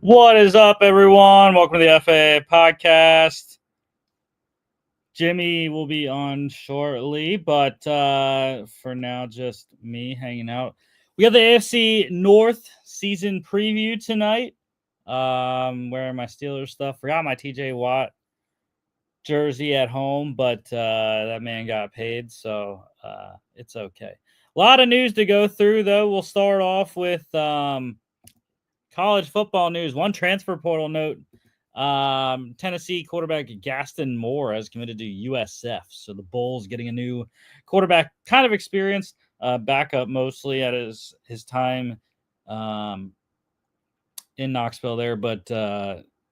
What is up, everyone? Welcome to the FAA podcast. Jimmy will be on shortly, but for now, just me hanging out. We got the AFC North season preview tonight. Wearing my Steelers stuff. Forgot my TJ Watt jersey at home, but that man got paid, so it's okay. A lot of news to go through, though. We'll start off with college football news. One transfer portal note. Tennessee quarterback Gaston Moore has committed to USF. So the Bulls getting a new quarterback, kind of experienced, backup mostly at his time in Knoxville there. But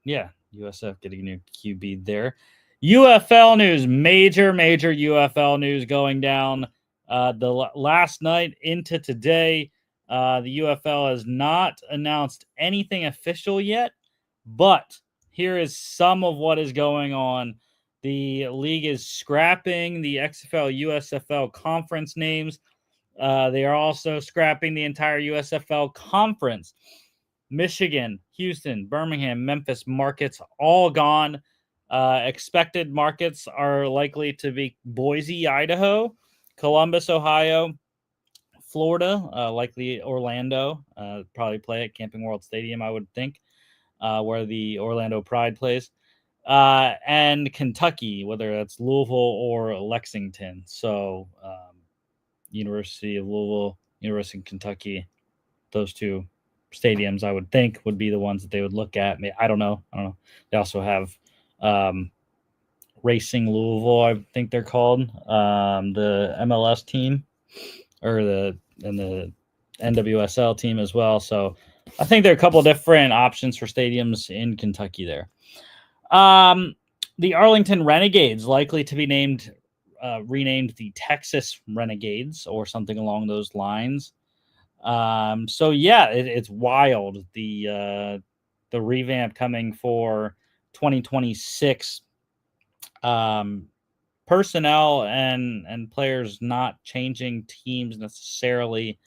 yeah, USF getting a new QB there. UFL news, major UFL news going down the last night into today. The UFL has not announced anything official yet, but here is some of what is going on. The league is scrapping the XFL, USFL conference names. They are also scrapping the entire USFL conference. Michigan, Houston, Birmingham, Memphis markets all gone. Expected markets are likely to be Boise, Idaho, Columbus, Ohio, Florida, likely Orlando, probably play at Camping World Stadium, I would think, where the Orlando Pride plays, and Kentucky, whether that's Louisville or Lexington. So University of Louisville, University of Kentucky, those two stadiums, I would think, would be the ones that they would look at. I don't know. They also have Racing Louisville, I think they're called, the MLS team, or the NWSL team as well. So I think there are a couple different options for stadiums in Kentucky there. The Arlington Renegades likely to be renamed the Texas Renegades or something along those lines. So yeah, it's wild. The revamp coming for 2026. Personnel and players not changing teams necessarily,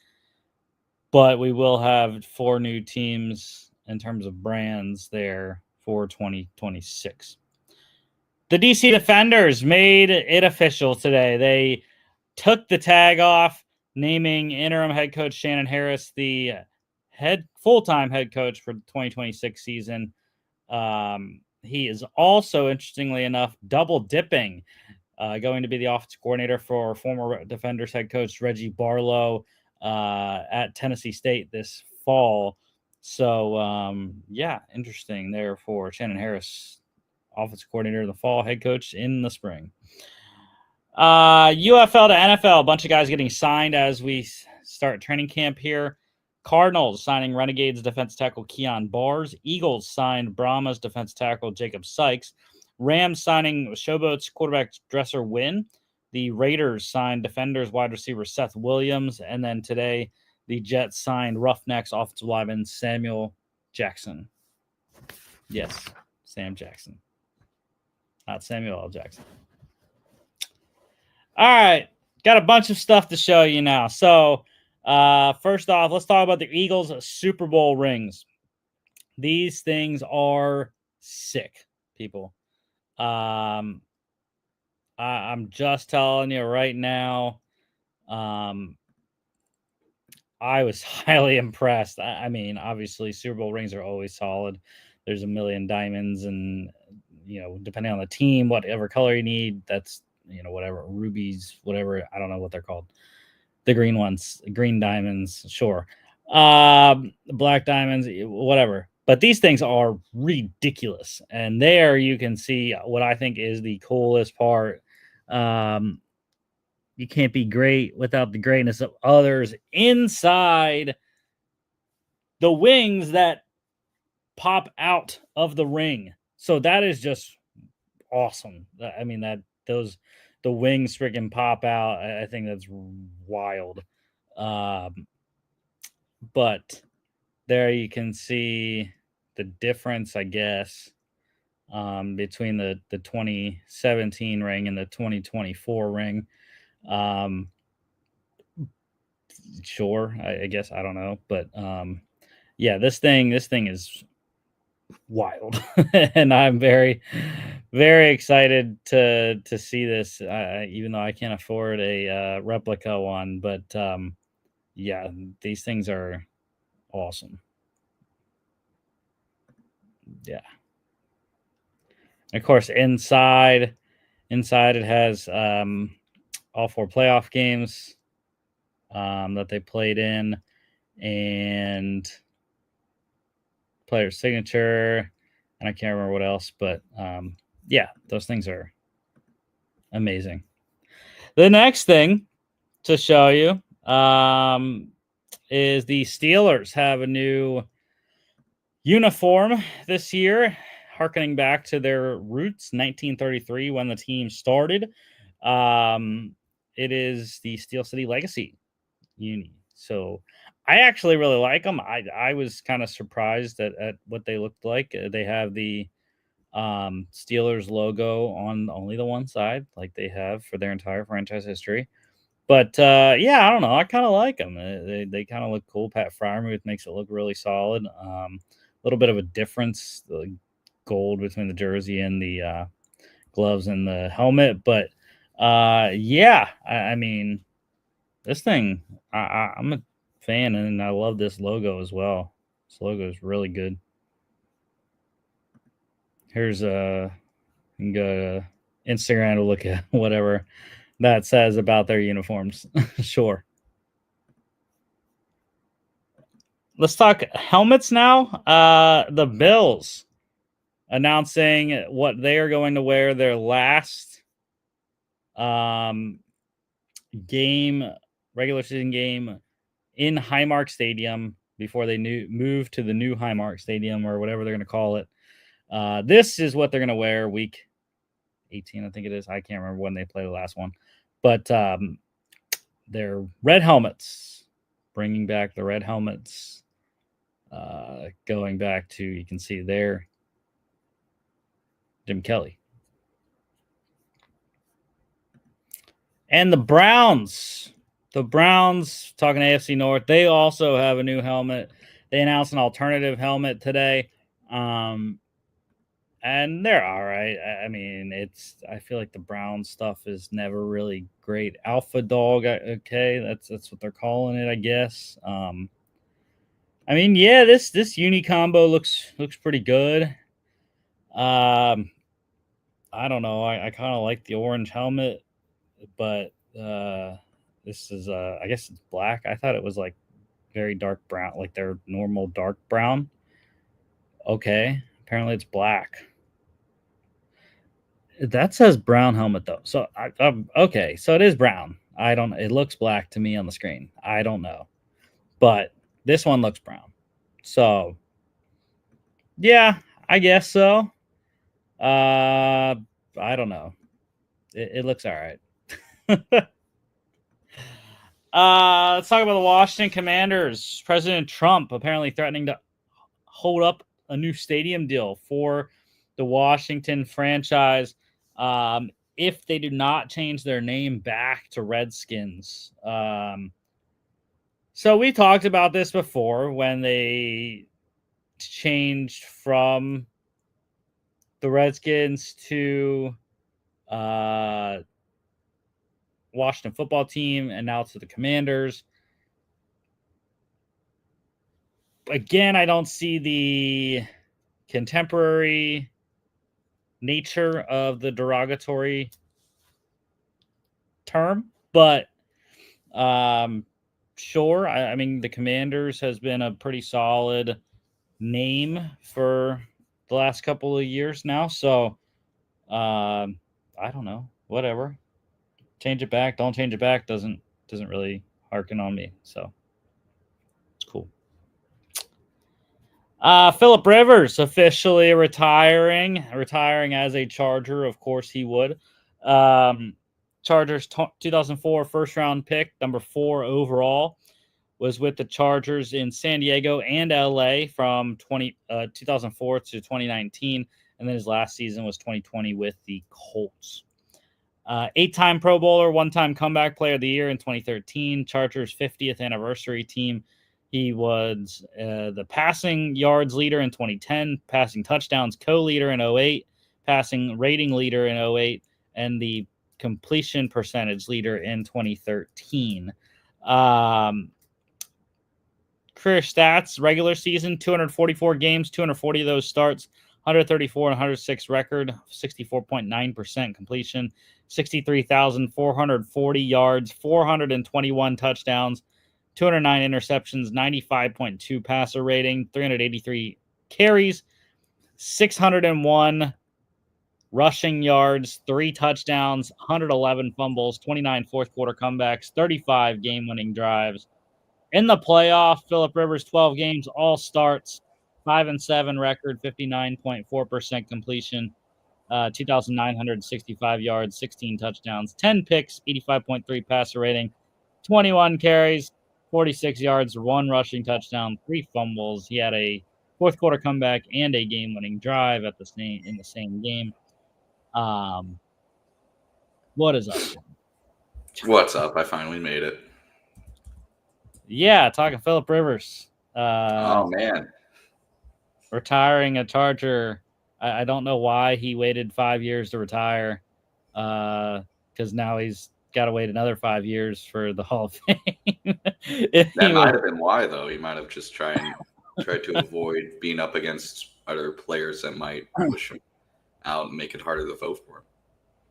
but we will have 4 new teams in terms of brands there for 2026. The DC Defenders made it official today. They took the tag off, naming interim head coach Shannon Harris the full-time head coach for the 2026 season. He is also, interestingly enough, double dipping, going to be the offensive coordinator for former Defenders head coach Reggie Barlow at Tennessee State this fall. So, yeah, interesting there for Shannon Harris, offensive coordinator in the fall, head coach in the spring. UFL to NFL, a bunch of guys getting signed as we start training camp here. Cardinals signing Renegades defense tackle Keon Bars. Eagles signed Brahmas defense tackle Jacob Sykes. Rams signing Showboats quarterback Dresser Wynn. The Raiders signed Defenders wide receiver Seth Williams. And then today, the Jets signed Roughnecks offensive lineman Samuel Jackson. Yes, Sam Jackson. Not Samuel L. Jackson. All right, got a bunch of stuff to show you now. So, first off, let's talk about the Eagles Super Bowl rings. These things are sick, people. I'm just telling you right now. I was highly impressed. I mean, obviously, Super Bowl rings are always solid. There's a million diamonds, and depending on the team, whatever color you need, that's whatever rubies, whatever. I don't know what they're called. The green ones, green diamonds, sure. Black diamonds, whatever. But these things are ridiculous. And there you can see what I think is the coolest part. You can't be great without the greatness of others inside the wings that pop out of the ring. So that is just awesome. I mean, the wings freaking pop out. I think that's wild. But there you can see the difference, I guess, between the 2017 ring and the 2024 ring. Sure, I guess, I don't know. But yeah, this thing is wild. And I'm very, very excited to see this, even though I can't afford a replica one. But yeah, these things are awesome. Yeah. And of course, inside it has all 4 playoff games that they played in, and player signature, and I can't remember what else, but yeah, those things are amazing. The next thing to show you is the Steelers have a new uniform this year, harkening back to their roots, 1933, when the team started. It is the Steel City Legacy uni. So I actually really like them. I was kind of surprised at what they looked like. They have the Steelers logo on only the one side, like they have for their entire franchise history. But yeah, I don't know. I kind of like them. They kind of look cool. Pat Fryermuth makes it look really solid. A little bit of a difference, the gold between the jersey and the gloves and the helmet. But yeah, I mean, this thing, I'm a fan, and I love this logo as well. This logo is really good. Here's you can go to Instagram to look at whatever that says about their uniforms. Sure. Let's talk helmets now. The Bills announcing what they are going to wear their last regular season game in Highmark Stadium before they move to the new Highmark Stadium, or whatever they're going to call it. This is what they're going to wear week 18, I think it is. I can't remember when they play the last one. But they're red helmets, bringing back the red helmets, going back to, you can see there, Jim Kelly. And the Browns, talking AFC North, they also have a new helmet. They announced an alternative helmet today. And they're all right. I mean, I feel like the Brown stuff is never really great. Alpha Dog, okay, that's what they're calling it, I guess. I mean, yeah, this uni combo looks pretty good. I don't know. I kind of like the orange helmet, but this is I guess it's black. I thought it was like very dark brown, like their normal dark brown. Okay, apparently it's black. That says brown helmet though. So okay, so it is brown. I don't. It looks black to me on the screen. I don't know, but this one looks brown. So yeah, I guess so. I don't know. It looks all right. Let's talk about the Washington Commanders. President Trump apparently threatening to hold up a new stadium deal for the Washington franchise if they do not change their name back to Redskins. So we talked about this before when they changed from the Redskins to Washington Football Team and now to the Commanders. Again, I don't see the contemporary nature of the derogatory term, but sure. I mean, the Commanders has been a pretty solid name for the last couple of years now, so I don't know. Whatever. Change it back, don't change it back doesn't really harken on me, so it's cool. Philip Rivers officially retiring as a Charger. Of course he would. Chargers 2004 first round pick, number 4 overall, was with the Chargers in San Diego and LA from 2004 to 2019, and then his last season was 2020 with the Colts. 8-time Pro Bowler, 1-time Comeback Player of the Year in 2013, Chargers 50th anniversary team He was the passing yards leader in 2010, passing touchdowns co-leader in 08, passing rating leader in 08, and the completion percentage leader in 2013. Career stats, regular season, 244 games, 240 of those starts, 134 and 106 record, 64.9% completion, 63,440 yards, 421 touchdowns, 209 interceptions, 95.2 passer rating, 383 carries, 601 rushing yards, 3 touchdowns, 111 fumbles, 29 fourth quarter comebacks, 35 game-winning drives. In the playoff, Phillip Rivers, 12 games, all starts, 5-7 record, 59.4% completion, 2,965 yards, 16 touchdowns, 10 picks, 85.3 passer rating, 21 carries, 46 yards, 1 rushing touchdown, 3 fumbles. He had a fourth quarter comeback and a game-winning drive in the same game. What is up? What's up? I finally made it. Yeah, talking Phillip Rivers. Oh man, retiring a Charger. I don't know why he waited 5 years to retire, because now he's got to wait another 5 years for the Hall of Fame. that might have been why, though. He might have just tried to avoid being up against other players that might push him out and make it harder to vote for him.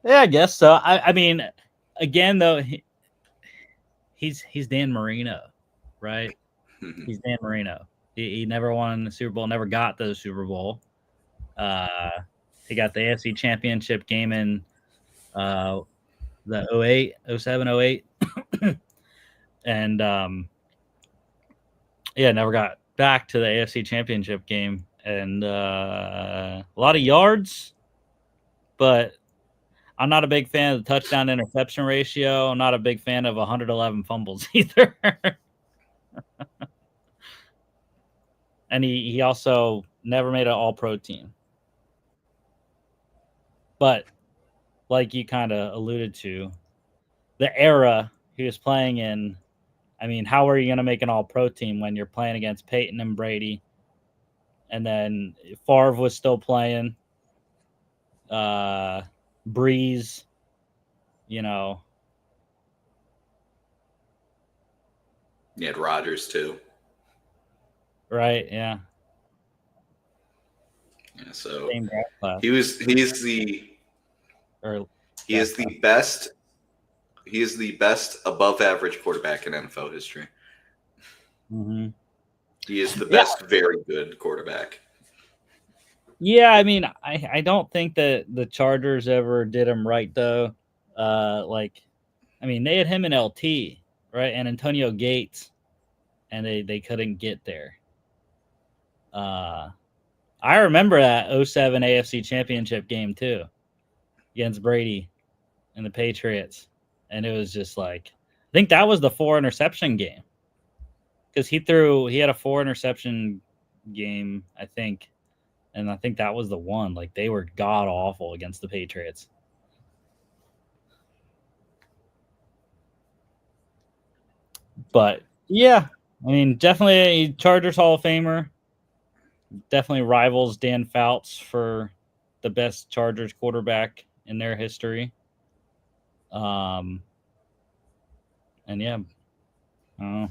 Yeah, I guess so. I mean, again, though, he's Dan Marino, right? He's Dan Marino. He never won the Super Bowl, never got the Super Bowl. He got the AFC Championship game in the 08, 07, 08. And never got back to the AFC Championship game. And a lot of yards, but I'm not a big fan of the touchdown interception ratio. I'm not a big fan of 111 fumbles either. And he also never made an all-pro team. But like you kind of alluded to, the era he was playing in, I mean, how are you going to make an all-pro team when you're playing against Peyton and Brady? And then Favre was still playing. Breeze, you know. You had Rodgers too. Right, yeah. Yeah, so he is the best. He is the best above average quarterback in NFL history. Mm-hmm. He is the best, very good quarterback. Yeah, I mean, I don't think that the Chargers ever did him right, though. I mean, they had him in LT, right, and Antonio Gates, and they couldn't get there. I remember that 07 AFC Championship game, too, against Brady and the Patriots, and it was just like, I think that was the 4 interception game, because he had a 4 interception game, I think. And I think that was the one. Like, they were god awful against the Patriots. But yeah, I mean, definitely a Chargers Hall of Famer. Definitely rivals Dan Fouts for the best Chargers quarterback in their history. And yeah, I don't know.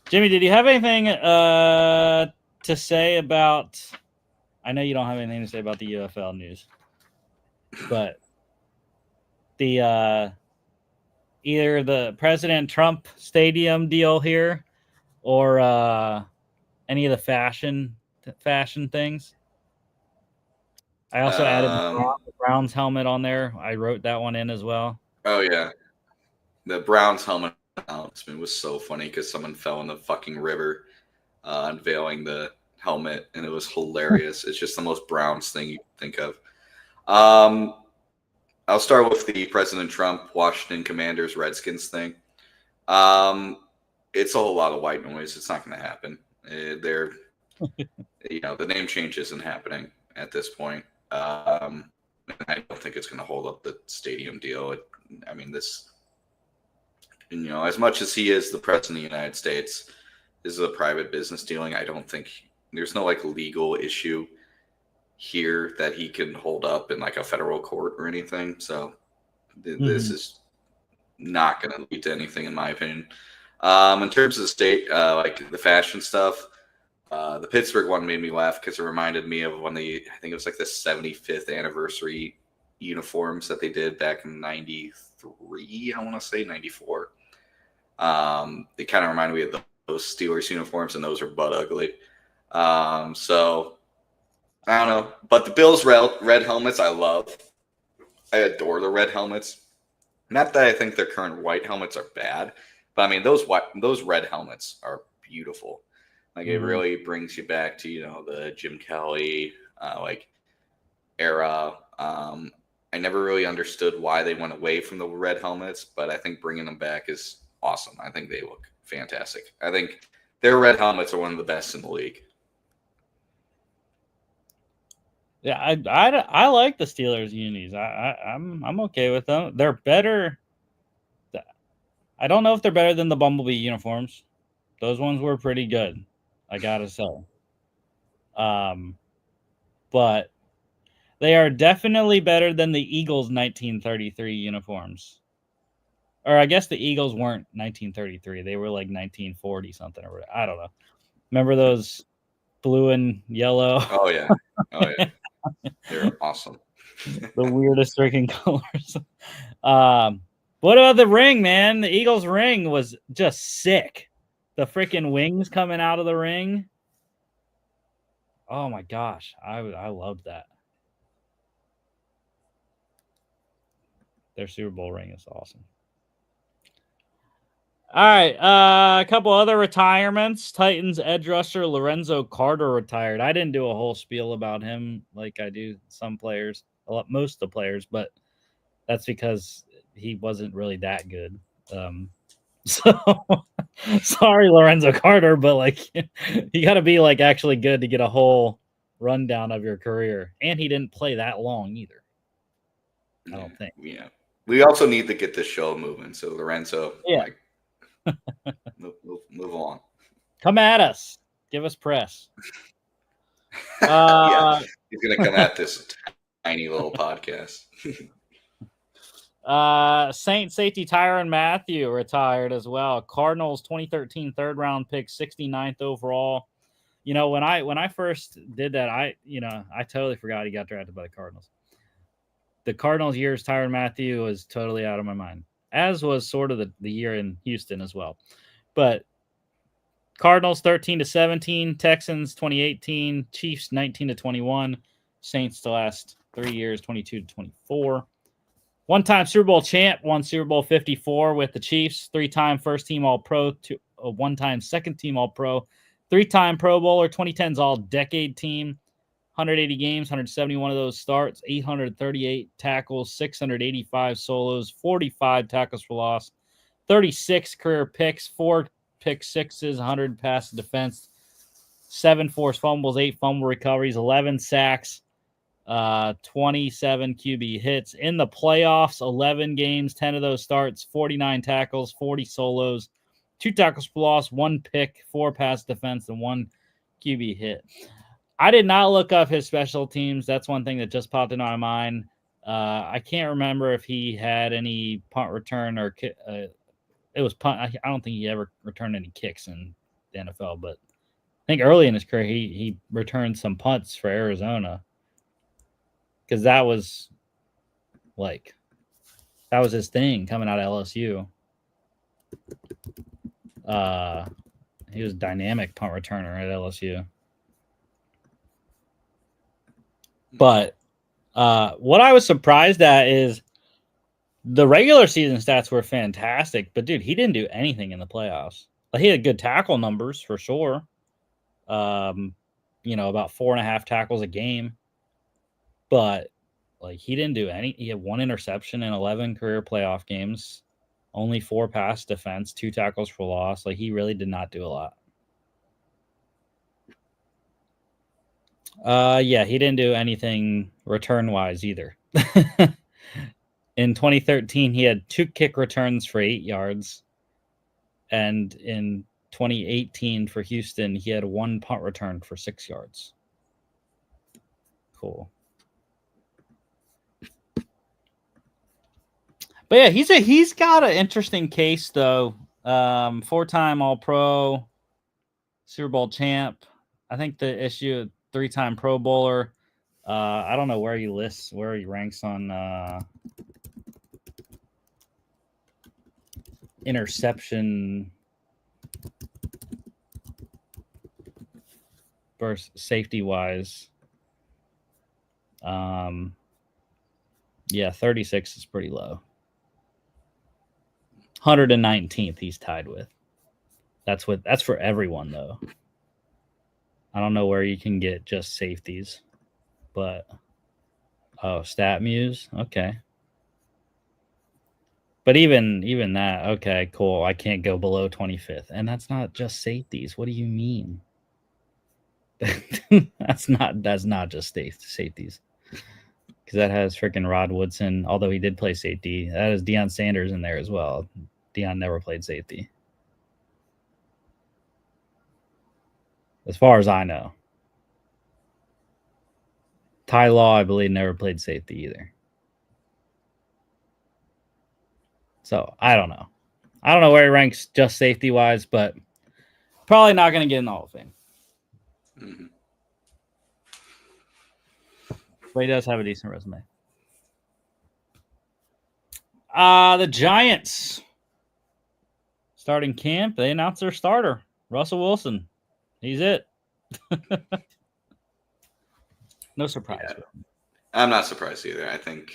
Jimmy, did you have anything to say about? I know you don't have anything to say about the UFL news, but the either the President Trump Stadium deal here, or any of the fashion things. I also added the Browns helmet on there. I wrote that one in as well. Oh yeah, the Browns helmet announcement was so funny because someone fell in the fucking river, unveiling the helmet, and it was hilarious. It's just the most Browns thing you can think of. I'll start with the President Trump Washington Commanders Redskins thing. It's a whole lot of white noise. It's not going to happen. The name change isn't happening at this point. I don't think it's going to hold up the stadium deal. As much as he is the president of the United States, this is a private business dealing. I don't think there's no like legal issue here that he can hold up in like a federal court or anything. So this is not going to lead to anything, in my opinion. In terms of the state, like the fashion stuff, the Pittsburgh one made me laugh because it reminded me of I think it was like the 75th anniversary uniforms that they did back in 93, I want to say 94. They kind of reminded me of those Steelers uniforms, and those are butt ugly. So I don't know, but the Bills red helmets I love. I adore the red helmets. Not that I think their current white helmets are bad, but I mean those red helmets are beautiful. Like it really brings you back to the Jim Kelly like era. I never really understood why they went away from the red helmets, but I think bringing them back is awesome. I think they look fantastic. I think their red helmets are one of the best in the league. Yeah, I like the Steelers unis. I'm okay with them. They're better. I don't know if they're better than the Bumblebee uniforms. Those ones were pretty good, I gotta say. But they are definitely better than the Eagles 1933 uniforms. Or I guess the Eagles weren't 1933. They were like 1940 something or I don't know. Remember those blue and yellow? Oh yeah. They're awesome. The weirdest freaking colors. What about the ring, man? The Eagles ring was just sick. The freaking wings coming out of the ring. Oh my gosh, I loved that. Their Super Bowl ring is awesome. All right, a couple other retirements. Titans edge rusher Lorenzo Carter retired. I didn't do a whole spiel about him like I do some players, most of the players, but that's because he wasn't really that good. So sorry, Lorenzo Carter, but like you got to be like actually good to get a whole rundown of your career, and he didn't play that long either. I don't think. Yeah, we also need to get this show moving. So Lorenzo, move on. Come at us. Give us press. Yeah, he's gonna come at this tiny little podcast. Saint safety Tyrann Mathieu retired as well. Cardinals 2013 third round pick, 69th overall. When I first did that, I totally forgot he got drafted by the Cardinals. The Cardinals years Tyrann Mathieu was totally out of my mind, as was sort of the year in Houston as well. But Cardinals 13-17, Texans 2018, Chiefs 19-21, Saints the last 3 years 22-24. One-time Super Bowl champ, won Super Bowl 54 with the Chiefs, 3-time first-team All-Pro, a one-time second-team All-Pro, 3-time Pro Bowler, 2010's All-Decade team, 180 games, 171 of those starts, 838 tackles, 685 solos, 45 tackles for loss, 36 career picks, 4 pick sixes, 100 pass defense, 7 forced fumbles, 8 fumble recoveries, 11 sacks, 27 QB hits. In the playoffs, 11 games, 10 of those starts, 49 tackles, 40 solos, 2 tackles for loss, 1 pick, 4 pass defense, and 1 QB hit. I did not look up his special teams. That's one thing that just popped into my mind. I can't remember if he had any punt return or it was punt. I don't think he ever returned any kicks in the NFL, but I think early in his career he returned some punts for Arizona. Because that was his thing coming out of LSU. He was a dynamic punt returner at LSU. But what I was surprised at is the regular season stats were fantastic, but dude, he didn't do anything in the playoffs. Like, he had good tackle numbers for sure. About 4.5 tackles a game. But like, he didn't do any. He had 1 interception in 11 career playoff games, only 4 pass defense, 2 tackles for loss. Like, he really did not do a lot. He didn't do anything return wise either. In 2013, he had 2 kick returns for 8 yards. And in 2018 for Houston, he had 1 punt return for 6 yards. Cool. But yeah, he's got an interesting case though. 4-time All-Pro, Super Bowl champ. I think the issue 3-time Pro Bowler. I don't know where he ranks on interception versus safety wise. Yeah, 36 is pretty low. 119th he's tied with. That's for everyone though. I don't know where you can get just safeties, but StatMuse, okay. But even that, okay, cool. I can't go below 25th, and that's not just safeties. What do you mean? that's not just safeties, because that has freaking Rod Woodson. Although he did play safety, that has Deion Sanders in there as well. Deion never played safety, as far as I know. Ty Law, I believe, never played safety either. So I don't know. I don't know where he ranks just safety wise, but probably not going to get in the Hall of Fame. Mm-hmm. But he does have a decent resume. The Giants starting camp. They announced their starter, Russell Wilson. He's it. No surprise. Yeah. I'm not surprised either. I think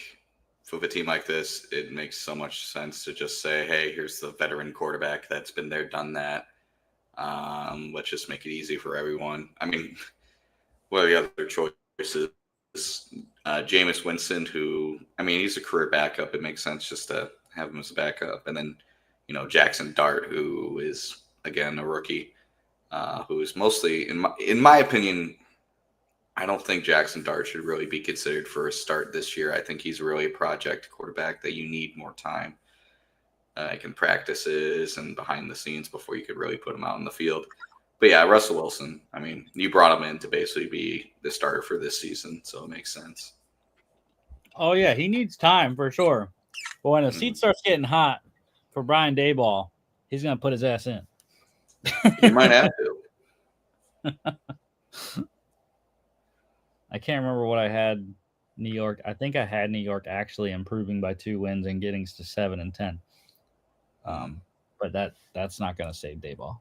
with a team like this, it makes so much sense to just say, hey, here's the veteran quarterback that's been there, done that. Let's just make it easy for everyone. I mean, what are the other choices? Jameis Winston, who, I mean, he's a career backup. It makes sense just to have him as a backup. And then, Jackson Dart, who is, again, a rookie, who is mostly, in my opinion, I don't think Jackson Dart should really be considered for a start this year. I think he's really a project quarterback that you need more time in practices and behind the scenes before you could really put him out in the field. But yeah, Russell Wilson, I mean, you brought him in to basically be the starter for this season, so it makes sense. Oh, yeah, he needs time for sure. But when the seat starts getting hot for Brian Daboll, he's going to put his ass in. He might have to. I can't remember what I had New York. I think I had New York actually improving by 2 wins and getting to 7-10. But that's not going to save Daboll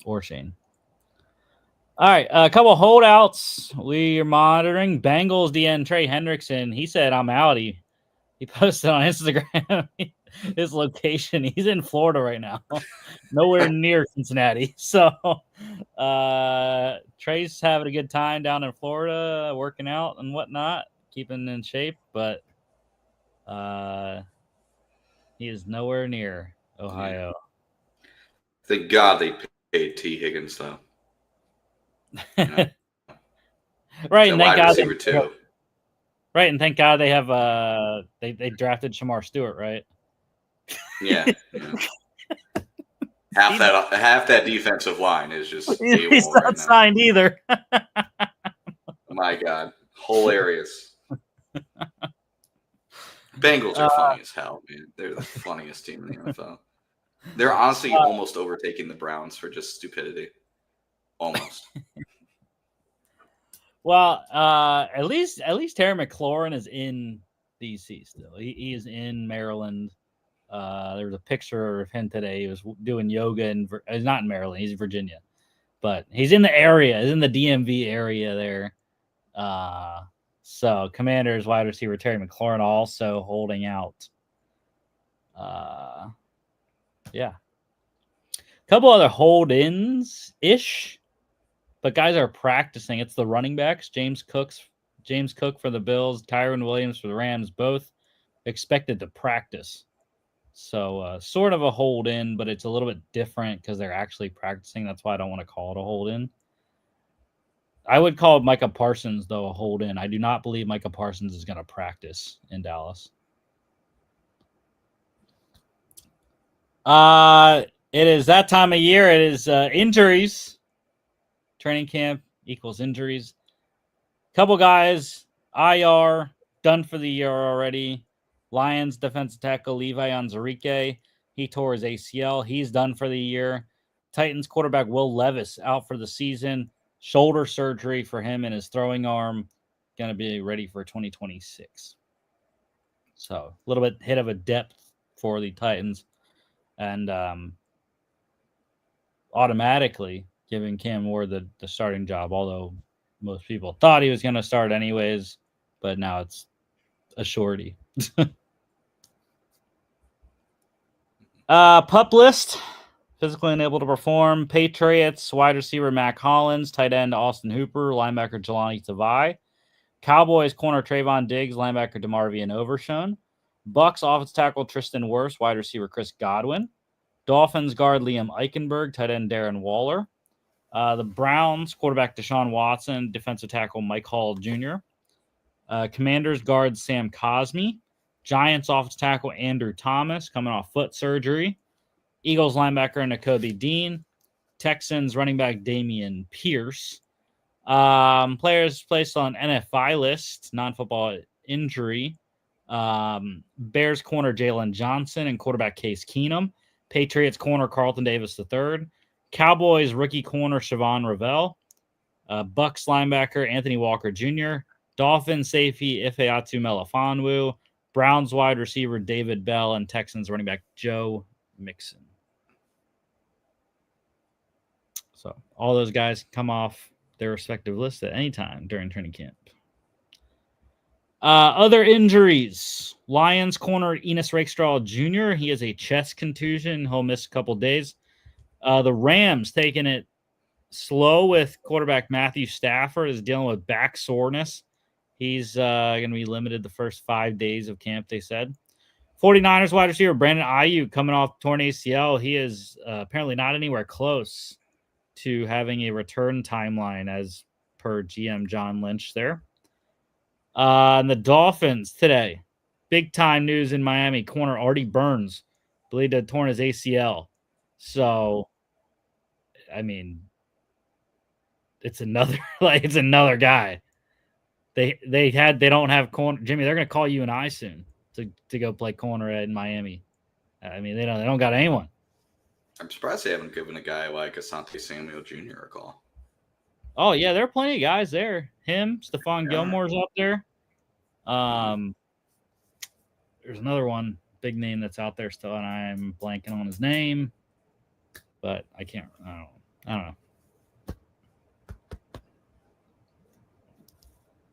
or Shane. All right, a couple holdouts we are monitoring. Bengals DN Trey Hendrickson. He said, I'm out. He posted on Instagram his location. He's in Florida right now, nowhere near Cincinnati. So Trey's having a good time down in Florida, working out and whatnot, keeping in shape, but he is nowhere near Ohio. Thank God they paid T. Higgins, though. Right, and thank God too. Right, and thank God they have they drafted Shamar Stewart, right? Yeah. Half that defensive line is just he's not right signed now. Either. My God, hilarious. Bengals are funny as hell, man. They're the funniest team in the NFL. They're honestly almost overtaking the Browns for just stupidity. Almost. Well, at least Terry McLaurin is in DC still. He is in Maryland. There was a picture of him today. He was doing yoga he's not in Maryland. He's in Virginia, but he's in the area. He's in the DMV area there. So Commanders wide receiver Terry McLaurin also holding out. Yeah. A couple other hold-ins ish, but guys are practicing. It's the running backs. James Cook for the Bills, Tyron Williams for the Rams, both expected to practice. So sort of a hold-in, but it's a little bit different because they're actually practicing. That's why I don't want to call it a hold-in. I would call Micah Parsons, though, a hold-in. I do not believe Micah Parsons is going to practice in Dallas. It is that time of year. It is injuries. Training camp equals injuries. Couple guys, IR, done for the year already. Lions defensive tackle Levi Onwuzurike, he tore his ACL. He's done for the year. Titans quarterback Will Levis out for the season. Shoulder surgery for him and his throwing arm. Going to be ready for 2026. So a little bit hit of a depth for the Titans. And automatically giving Cam Ward the starting job, although most people thought he was going to start anyways, but now it's a shorty. Pup list, physically unable to perform. Patriots, wide receiver Mac Hollins, tight end Austin Hooper, linebacker Jelani Tavai. Cowboys, corner Trayvon Diggs, linebacker DeMarvion Overshone. Bucks, offensive tackle Tristan Wirfs, wide receiver Chris Godwin. Dolphins, guard Liam Eichenberg, tight end Darren Waller. The Browns, quarterback Deshaun Watson, defensive tackle Mike Hall Jr. Commanders, guard Sam Cosmi. Giants, offensive tackle Andrew Thomas, coming off foot surgery. Eagles, linebacker Nakobe Dean. Texans, running back Damian Pierce. Players placed on NFI list, non-football injury. Bears corner Jalen Johnson and quarterback Case Keenum. Patriots corner Carlton Davis III. Cowboys rookie corner Siobhan Ravel. Bucks linebacker Anthony Walker Jr. Dolphins safety Ifeatu Melifonwu. Browns wide receiver David Bell and Texans running back Joe Mixon. So all those guys come off their respective lists at any time during training camp. Other injuries. Lions corner Enos Rakestraw Jr. He has a chest contusion. He'll miss a couple days. The Rams taking it slow with quarterback Matthew Stafford is dealing with back soreness. He's going to be limited the first 5 days of camp, they said. 49ers wide receiver Brandon Ayuk coming off torn ACL. He is apparently not anywhere close to having a return timeline as per GM John Lynch there. And the Dolphins today, big time news in Miami. Corner Artie Burns believed to have torn his ACL. So, I mean, it's another guy. They don't have corner. Jimmy, they're going to call you and I soon to go play corner in Miami. I mean, they don't got anyone. I'm surprised they haven't given a guy like Asante Samuel Jr. a call. Oh yeah, there are plenty of guys there. Him, Stephon Gilmore's up there. There's another one, big name that's out there still, and I'm blanking on his name, but I can't. I don't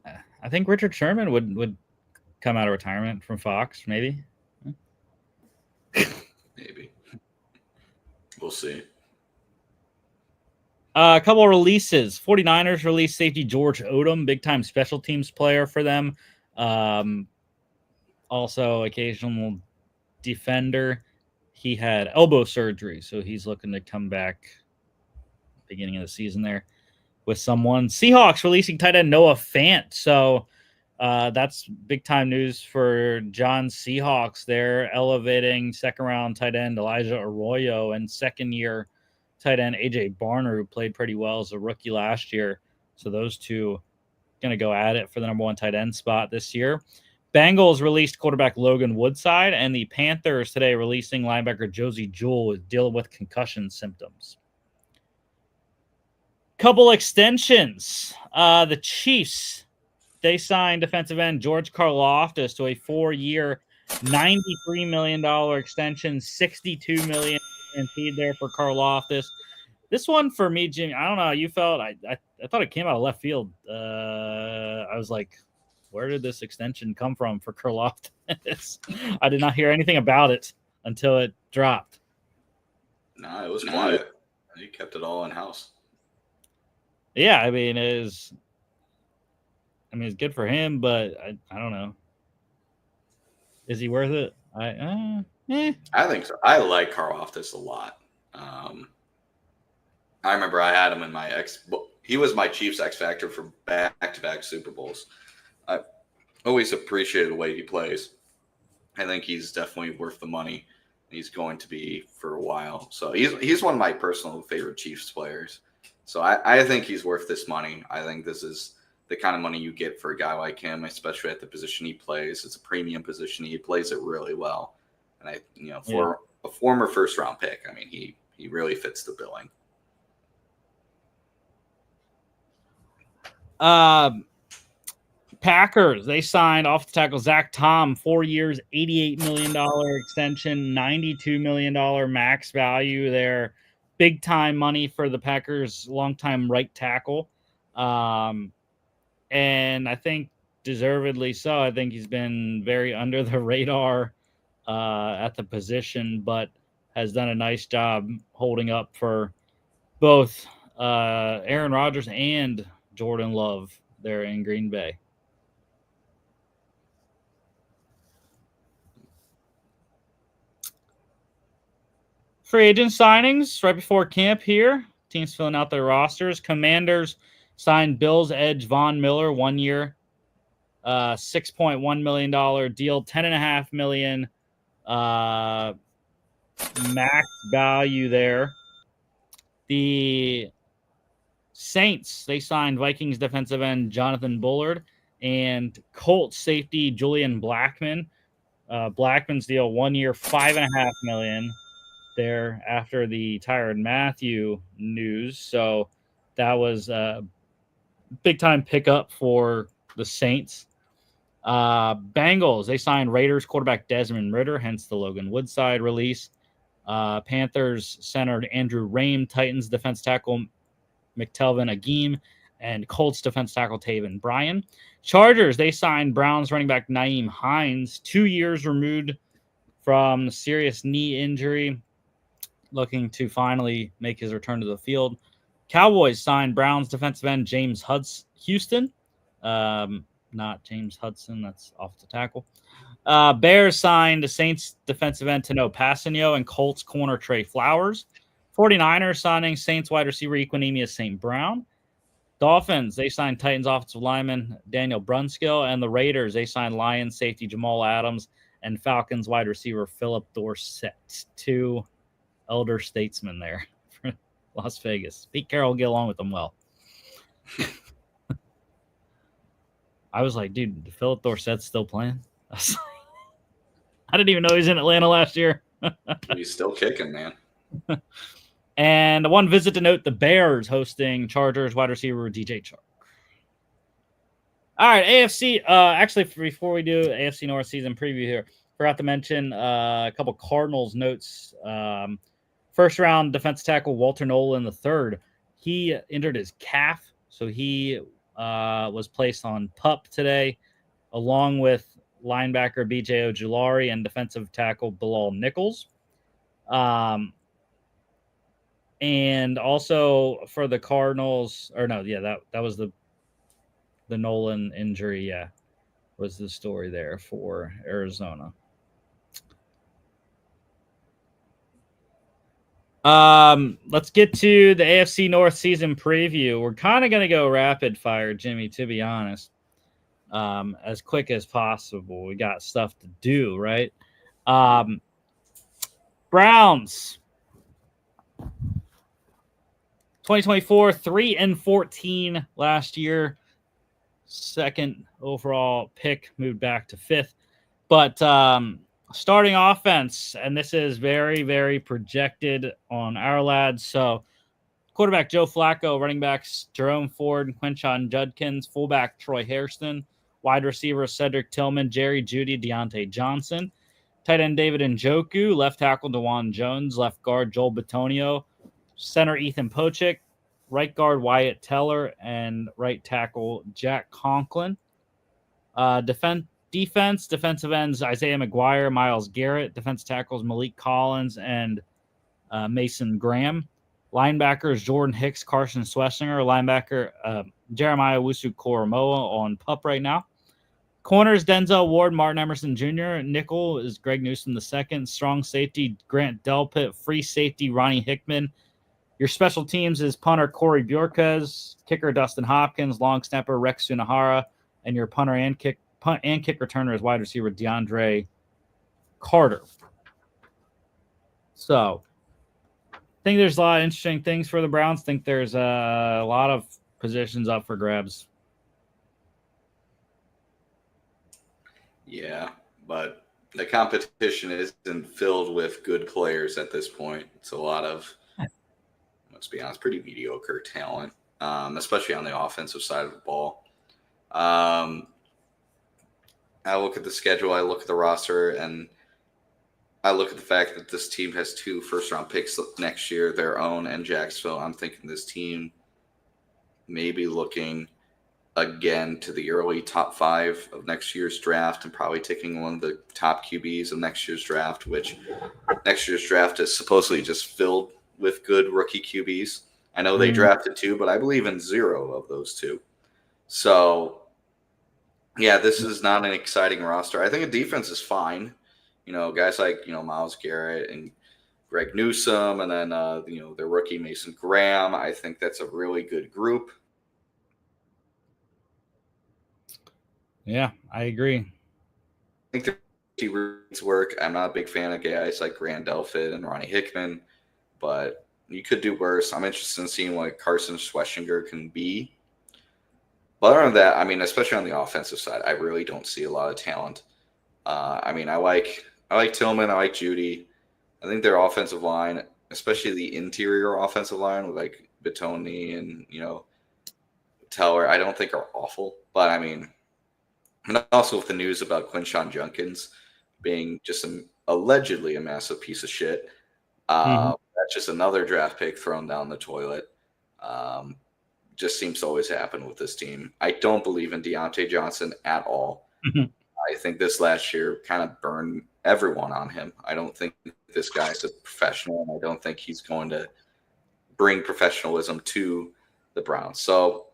know. I think Richard Sherman would come out of retirement from Fox, maybe. Maybe. We'll see. A couple of releases. 49ers released safety George Odom, big-time special teams player for them. Also, occasional defender. He had elbow surgery, so he's looking to come back beginning of the season there with someone. Seahawks releasing tight end Noah Fant. So that's big-time news for John Seahawks. They're elevating second-round tight end Elijah Arroyo and second-year tight end AJ Barner, who played pretty well as a rookie last year. So those two going to go at it for the number one tight end spot this year. Bengals released quarterback Logan Woodside, and the Panthers today releasing linebacker Josie Jewell dealing with concussion symptoms. Couple extensions. The Chiefs, they signed defensive end George Karlaftis to a 4-year, $93 million extension, $62 million guaranteed there for Karlaftis. This one for me, Jimmy, I don't know how you felt. I thought it came out of left field. I was like, where did this extension come from for Karlaftis? I did not hear anything about it until it dropped. No, it was quiet. He kept it all in-house. Yeah, I mean, it's good for him, but I don't know. Is he worth it? I think so. I like Karlaftis a lot. I remember I had him in my he was my Chiefs X Factor for back-to-back Super Bowls. I always appreciated the way he plays. I think he's definitely worth the money. He's going to be for a while. So he's one of my personal favorite Chiefs players. So I think he's worth this money. I think this is the kind of money you get for a guy like him, especially at the position he plays. It's a premium position. He plays it really well. And for a former first round pick, I mean, he really fits the billing. Packers, they signed off the tackle Zach Tom, 4 years, $88 million extension, $92 million max value there. Big time money for the Packers, longtime right tackle. And I think deservedly so. I think he's been very under the radar at the position, but has done a nice job holding up for both Aaron Rodgers and Jordan Love there in Green Bay. Free agent signings right before camp here. Teams filling out their rosters. Commanders signed Bills edge Von Miller, 1 year, $6.1 million deal, $10.5 million max value there. The Saints, they signed Vikings defensive end Jonathan Bullard and Colts safety Julian Blackmon. Blackman's deal, 1 year, $5.5 million. There after the Tyrann Mathieu news. So that was a big time pickup for the Saints. Bengals, they signed Raiders quarterback Desmond Ridder, hence the Logan Woodside release. Panthers centered Andrew Rame, Titans defense tackle McTelvin Agim, and Colts defense tackle Taven Bryan. Chargers, they signed Browns running back Nyheim Hines, 2 years removed from serious knee injury, looking to finally make his return to the field. Cowboys signed Browns defensive end James Houston. Not James Hudson. That's off the tackle. Bears signed the Saints defensive end Tano Passanio and Colts corner Trey Flowers. 49ers signing Saints wide receiver Equinemius St. Brown. Dolphins, they signed Titans offensive lineman Daniel Brunskill. And the Raiders, they signed Lions safety Jamal Adams and Falcons wide receiver Philip Dorsett. 2 elder statesmen there for Las Vegas. Pete Carroll will get along with them well. I was like, dude, Philip Dorsett's still playing? I didn't even know he was in Atlanta last year. He's still kicking, man. And one visit to note, the Bears hosting Chargers wide receiver DJ Chark. All right, AFC. Actually, before we do AFC North season preview here, forgot to mention a couple Cardinals notes. First round defensive tackle Walter Nolan III. He injured his calf, so he was placed on PUP today, along with linebacker BJ Ojulari and defensive tackle Bilal Nichols. And also for the Cardinals, or no, yeah, that was the Nolan injury, yeah, was the story there for Arizona. Let's get to the AFC North season preview. We're kind of going to go rapid fire, Jimmy, to be honest, as quick as possible. We got stuff to do, right? Browns 2024, 3-14 last year. Second overall pick, moved back to 5th. But starting offense, and this is very, very projected on our lads. So quarterback Joe Flacco, running backs Jerome Ford, Quinshon Judkins, fullback Troy Hairston, wide receiver Cedric Tillman, Jerry Jeudy, Deontay Johnson, tight end David Njoku, left tackle DeJuan Jones, left guard Joel Bitonio, center Ethan Pochik, right guard Wyatt Teller, and right tackle Jack Conklin. Defensive ends Isaiah McGuire, Myles Garrett, defensive tackles Malik Collins and Mason Graham. Linebackers Jordan Hicks, Carson Swessinger, linebacker Jeremiah Wusu-Koromoa on PUP right now. Corners Denzel Ward, Martin Emerson Jr. Nickel is Greg Newsom II. Strong safety Grant Delpit. Free safety Ronnie Hickman. Your special teams is punter Corey Bjorquez, kicker Dustin Hopkins, long snapper Rex Sunahara, and your punter and kick returner is wide receiver DeAndre Carter. So I think there's a lot of interesting things for the Browns. I think there's a lot of positions up for grabs. Yeah, but the competition isn't filled with good players at this point. It's a lot of, let's be honest, pretty mediocre talent, especially on the offensive side of the ball. I look at the schedule, I look at the roster, and I look at the fact that this team has 2 first-round picks next year, their own and Jacksonville. I'm thinking this team may be looking again to the early top 5 of next year's draft and probably taking one of the top QBs of next year's draft, which next year's draft is supposedly just filled with good rookie QBs. I know they drafted 2, but I believe in 0 of those 2. So, yeah, this is not an exciting roster. I think a defense is fine. You know, guys like, Myles Garrett and Greg Newsome, and then, their rookie Mason Graham. I think that's a really good group. Yeah, I agree. I think the receivers work. I'm not a big fan of guys like Grant Delpit and Ronnie Hickman, but you could do worse. I'm interested in seeing what Carson Schwessinger can be. But other than that, I mean, especially on the offensive side, I really don't see a lot of talent. I like Tillman, I like Judy. I think their offensive line, especially the interior offensive line with like Batoni and Teller, I don't think are awful. But I mean, and also with the news about Quinshawn Junkins being just allegedly a massive piece of shit, that's just another draft pick thrown down the toilet. Just seems to always happen with this team. I don't believe in Deontay Johnson at all. I think this last year kind of burned everyone on him. I don't think this guy's a professional, and I don't think he's going to bring professionalism to the Browns. So,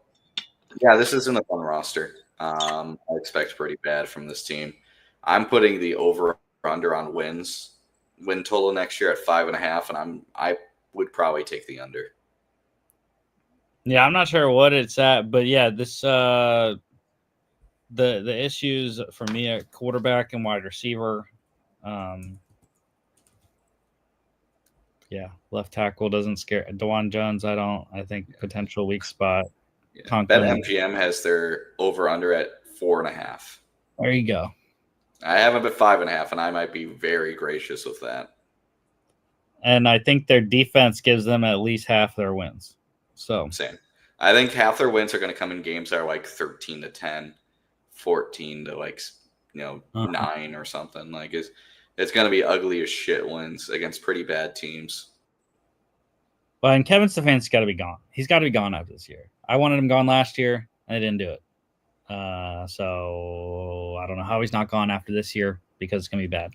yeah, this isn't a fun roster. I expect pretty bad from this team. I'm putting the over/under on win total next year at 5.5, and I would probably take the under. Yeah, I'm not sure what it's at, but yeah, this the issues for me at quarterback and wide receiver. Yeah, left tackle doesn't scare Dewan Jones. I think potential weak spot. Yeah. BetMGM has their over/under at 4.5. There you go. I have them at 5.5, and I might be very gracious with that. And I think their defense gives them at least half their wins. So same. I think half their wins are going to come in games that are like 13-10, 14 to 9 or something. Like it's going to be ugly as shit wins against pretty bad teams. Well, and Kevin Stefanski's got to be gone. He's got to be gone after this year. I wanted him gone last year, and I didn't do it. So I don't know how he's not gone after this year because it's going to be bad.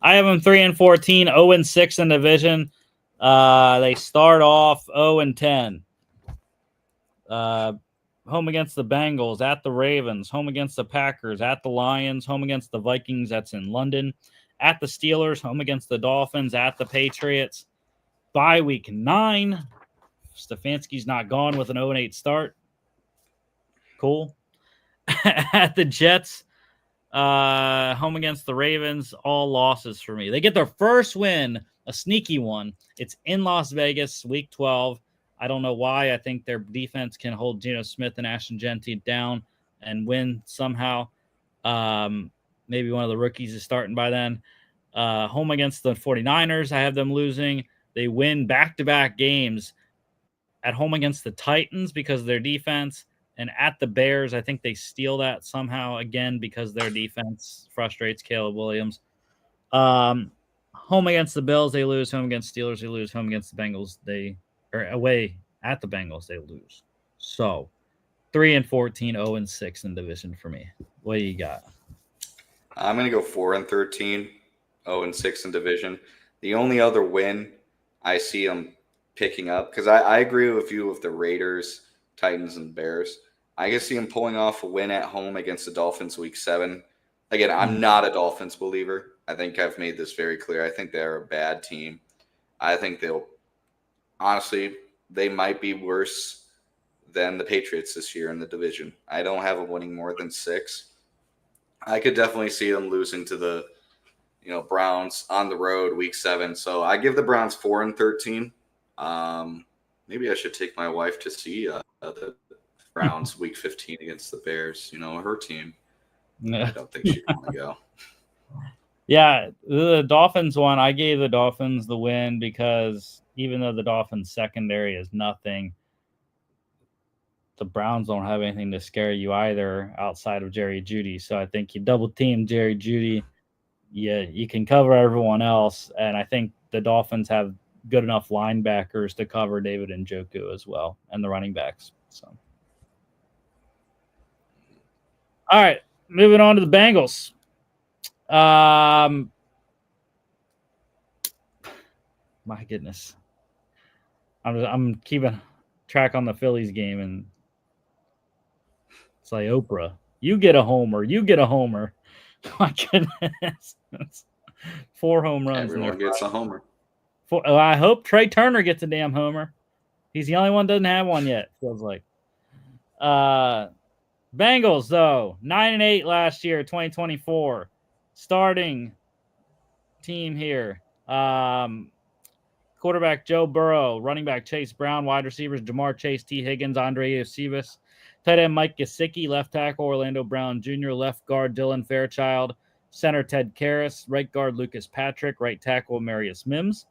I have him 3-14, 0-6 in division. They start off 0-10. Home against the Bengals, at the Ravens, home against the Packers, at the Lions, home against the Vikings, that's in London, at the Steelers, home against the Dolphins, at the Patriots. Bye week 9. Stefanski's not gone with an 0-8 start. Cool. At the Jets, home against the Ravens, all losses for me. They get their first win, a sneaky one. It's in Las Vegas, week 12. I don't know why. I think their defense can hold Geno Smith and Ashton Genty down and win somehow. Maybe one of the rookies is starting by then. Home against the 49ers, I have them losing. They win back-to-back games at home against the Titans because of their defense. And at the Bears, I think they steal that somehow again because their defense frustrates Caleb Williams. Home against the Bills, they lose. Home against Steelers, they lose. Home against the Bengals, away at the Bengals, they lose. So 3-14, 0-6 in division for me. What do you got? I'm going to go 4-13, 0-6 in division. The only other win I see them picking up, because I agree with you with the Raiders, Titans, and Bears. I can see them pulling off a win at home against the Dolphins week 7. Again, I'm not a Dolphins believer. I think I've made this very clear. I think they're a bad team. I think honestly, they might be worse than the Patriots this year in the division. I don't have them winning more than 6. I could definitely see them losing to the Browns on the road week 7. So I give the Browns 4-13. Maybe I should take my wife to see the Browns week 15 against the Bears. Her team. I don't think she'd want to go. Yeah, the Dolphins one, I gave the Dolphins the win because even though the Dolphins secondary is nothing, the Browns don't have anything to scare you either outside of Jerry Jeudy. So I think you double team Jerry Jeudy, you can cover everyone else, and I think the Dolphins have good enough linebackers to cover David Njoku as well, and the running backs. So, all right, moving on to the Bengals. My goodness, I'm keeping track on the Phillies game, and it's like Oprah. You get a homer. You get a homer. My goodness. 4 home runs. Everyone gets a homer. I hope Trey Turner gets a damn homer. He's the only one that doesn't have one yet, feels like. Bengals, though, 9-8 last year, 2024. Starting team here. Quarterback Joe Burrow, running back Chase Brown, wide receivers Jamar Chase, T. Higgins, Andre Iosivas, tight end Mike Gesicki, left tackle Orlando Brown Jr., left guard Dylan Fairchild, center Ted Karras, right guard Lucas Patrick, right tackle Marius Mims.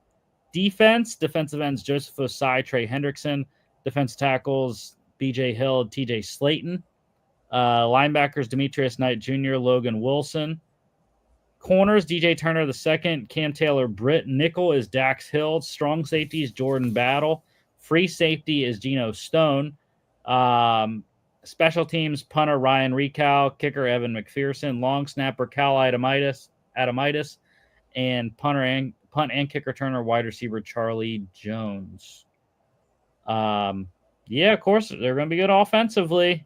Defensive ends Joseph Osai, Trey Hendrickson, defense tackles BJ Hill, TJ Slayton, linebackers Demetrius Knight Jr., Logan Wilson. Corners, DJ Turner II, Cam Taylor Britt. Nickel is Dax Hill. Strong safety is Jordan Battle. Free safety is Geno Stone. Special teams, punter Ryan Recal, kicker Evan McPherson, long snapper Cal Adamitis, and punt and kick returner wide receiver Charlie Jones. Yeah, of course, they're going to be good offensively.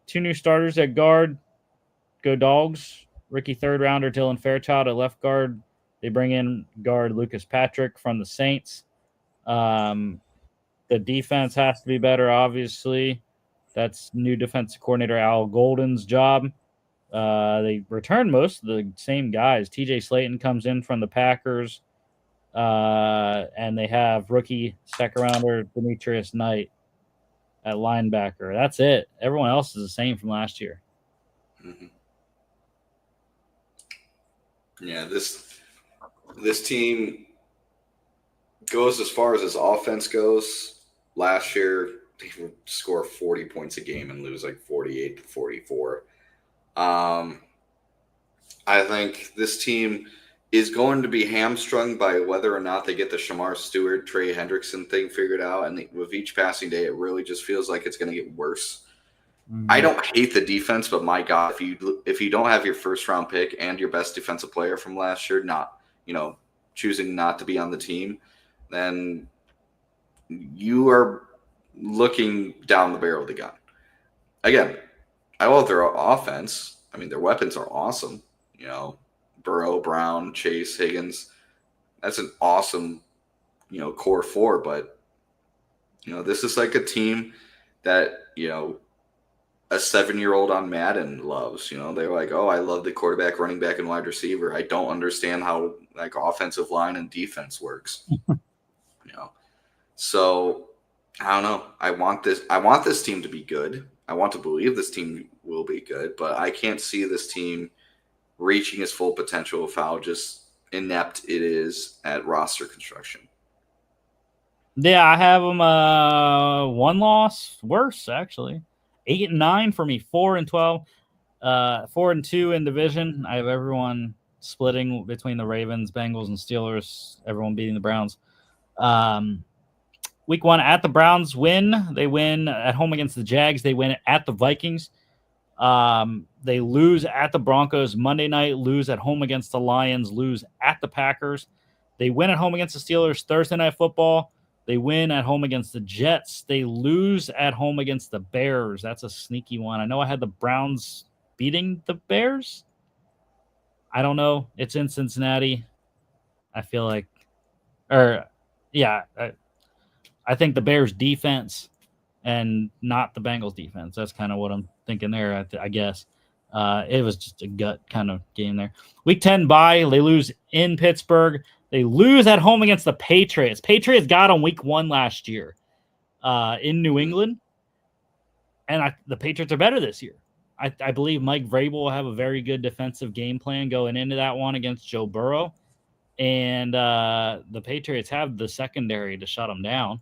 2 new starters at guard. Go Dogs. Rookie third rounder Dylan Fairchild at left guard. They bring in guard Lucas Patrick from the Saints. The defense has to be better, obviously. That's new defensive coordinator Al Golden's job. They return most of the same guys. TJ Slayton comes in from the Packers. And they have rookie second rounder Demetrius Knight at linebacker. That's it. Everyone else is the same from last year. Mm-hmm. Yeah, this team goes as far as his offense goes. Last year, they score 40 points a game and lose like 48-44. I think this team is going to be hamstrung by whether or not they get the Shamar Stewart, Trey Hendrickson thing figured out. And with each passing day, it really just feels like it's going to get worse. Mm-hmm. I don't hate the defense, but my God, if you don't have your first round pick and your best defensive player from last year, choosing not to be on the team, then you are looking down the barrel of the gun. Again, I love their offense. I mean, their weapons are awesome. Burrow, Brown, Chase, Higgins. That's an awesome, core 4. But, this is like a team that, a 7-year-old on Madden loves. They're like, oh, I love the quarterback, running back, and wide receiver. I don't understand how like offensive line and defense works. So I don't know. I want this team to be good. I want to believe this team will be good, but I can't see this team reaching its full potential of how just inept it is at roster construction. Yeah, I have them 1 loss, worse actually. 8-9 for me, 4-12, 4-2 in division. I have everyone splitting between the Ravens, Bengals, and Steelers. Everyone beating the Browns. Week 1 at the Browns win. They win at home against the Jags. They win at the Vikings. They lose at the Broncos Monday night. Lose at home against the Lions. Lose at the Packers. They win at home against the Steelers Thursday Night Football. They win at home against the Jets. They lose at home against the Bears. That's a sneaky one. I know I had the Browns beating the Bears. I don't know. It's in Cincinnati. I feel like, I think the Bears defense and not the Bengals defense. That's kind of what I'm thinking there, I guess. It was just a gut kind of game there. Week 10 bye. They lose in Pittsburgh. They lose at home against the Patriots. Patriots got on week 1 last year in New England. And the Patriots are better this year. I believe Mike Vrabel will have a very good defensive game plan going into that one against Joe Burrow. And the Patriots have the secondary to shut them down.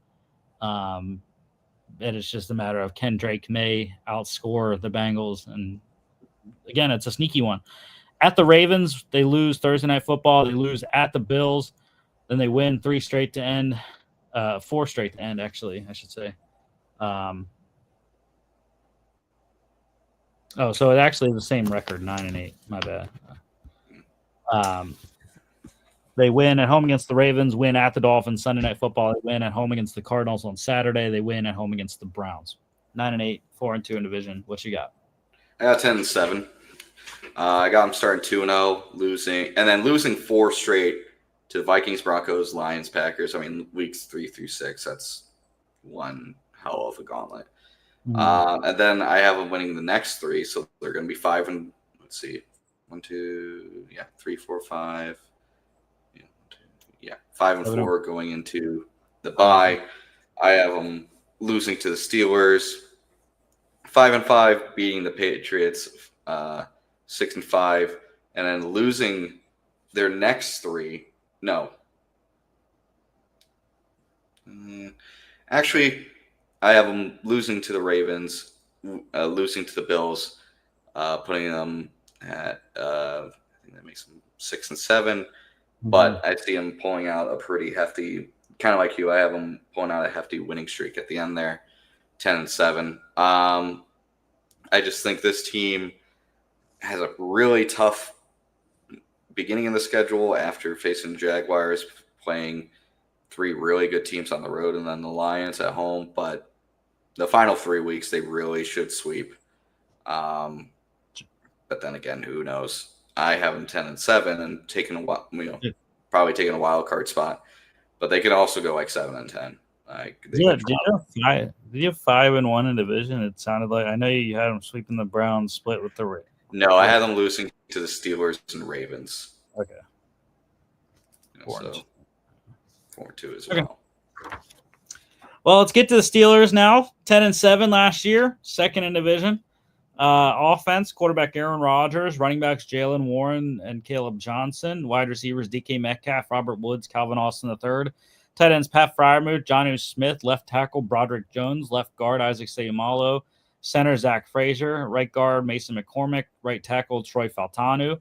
And it's just a matter of can Drake May outscore the Bengals. And again, it's a sneaky one. At the Ravens, they lose Thursday Night Football. They lose at the Bills. Then they win 4 straight to end, actually, I should say. So it actually the same record, 9-8. My bad. They win at home against the Ravens, win at the Dolphins Sunday Night Football. They win at home against the Cardinals on Saturday. They win at home against the Browns. 9-8, 4-2 in division. What you got? I got 10-7. I got them starting 2-0, losing 4 straight to the Vikings, Broncos, Lions, Packers. I mean, weeks 3 through 6. That's one hell of a gauntlet. And then I have them winning the next 3, so they're going to be 5 and 3, 4, 5. 5 and 4 going into the bye. I have them losing to the Steelers, 5 and 5, beating the Patriots, 6 and 5, and then losing their next 3. No, actually, I have them losing to the Ravens, losing to the Bills, putting them at I think that makes them 6 and 7. But I see them pulling out a pretty hefty, kind of like you. I have them pulling out a hefty winning streak at the end there, 10-7. I just think this team has a really tough beginning of the schedule after facing the Jaguars, playing 3 really good teams on the road, and then the Lions at home. But the final 3 weeks, they really should sweep. But then again, who knows? I have them 10-7 and probably taking a wild card spot, but they could also go like 7-10. Did you have 5-1 in division? It sounded like I know you had them sweeping the Browns, split with the Ravens. No, I had them losing to the Steelers and Ravens. Okay. 4-2 as well. Okay. Well, let's get to the Steelers now. 10-7 last year, second in division. Offense, quarterback Aaron Rodgers, running backs Jalen Warren and Caleb Johnson, wide receivers DK Metcalf, Robert Woods, Calvin Austin III, tight ends Pat Freiermuth, Jonnu Smith, left tackle Broderick Jones, left guard Isaac Seumalo, center Zach Frazier, right guard Mason McCormick, right tackle Troy Faltanu.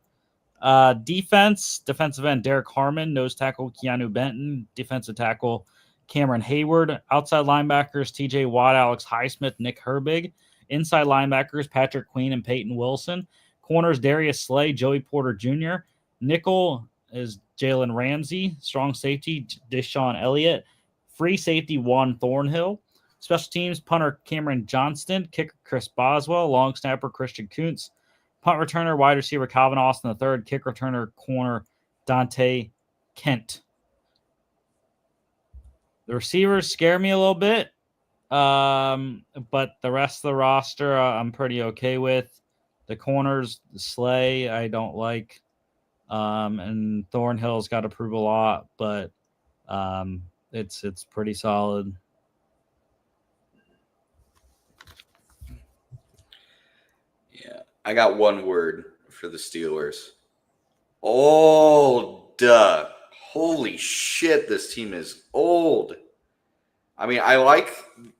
Defensive end Derek Harmon, nose tackle Keanu Benton, defensive tackle Cameron Hayward, outside linebackers TJ Watt, Alex Highsmith, Nick Herbig. Inside linebackers, Patrick Queen and Peyton Wilson. Corners, Darius Slay, Joey Porter Jr. Nickel is Jalen Ramsey. Strong safety, Deshaun Elliott. Free safety, Juan Thornhill. Special teams, punter Cameron Johnston. Kicker, Chris Boswell. Long snapper, Christian Kuntz. Punt returner, wide receiver, Calvin Austin III. Kick returner, corner, Dante Kent. The receivers scare me a little bit. But the rest of the roster I'm pretty okay with. The corners, the Slay, I don't like. And Thornhill's got to prove a lot, but it's pretty solid. Yeah, I got one word for the Steelers. Old. Holy shit, this team is old. I mean, I like,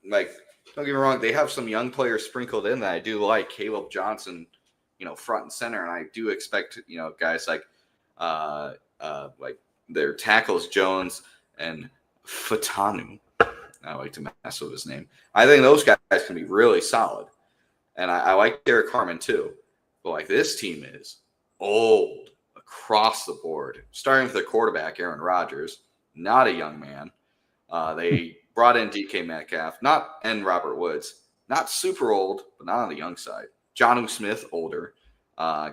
don't get me wrong, they have some young players sprinkled in that I do like. Caleb Johnson, front and center, and I do expect, guys like their tackles, Jones and Fatanu. I like to mess with his name. I think those guys can be really solid. And I like Derek Harmon too. But this team is old across the board. Starting with their quarterback, Aaron Rodgers, not a young man. They brought in DK Metcalf, and Robert Woods. Not super old, but not on the young side. Jonnu Smith, older.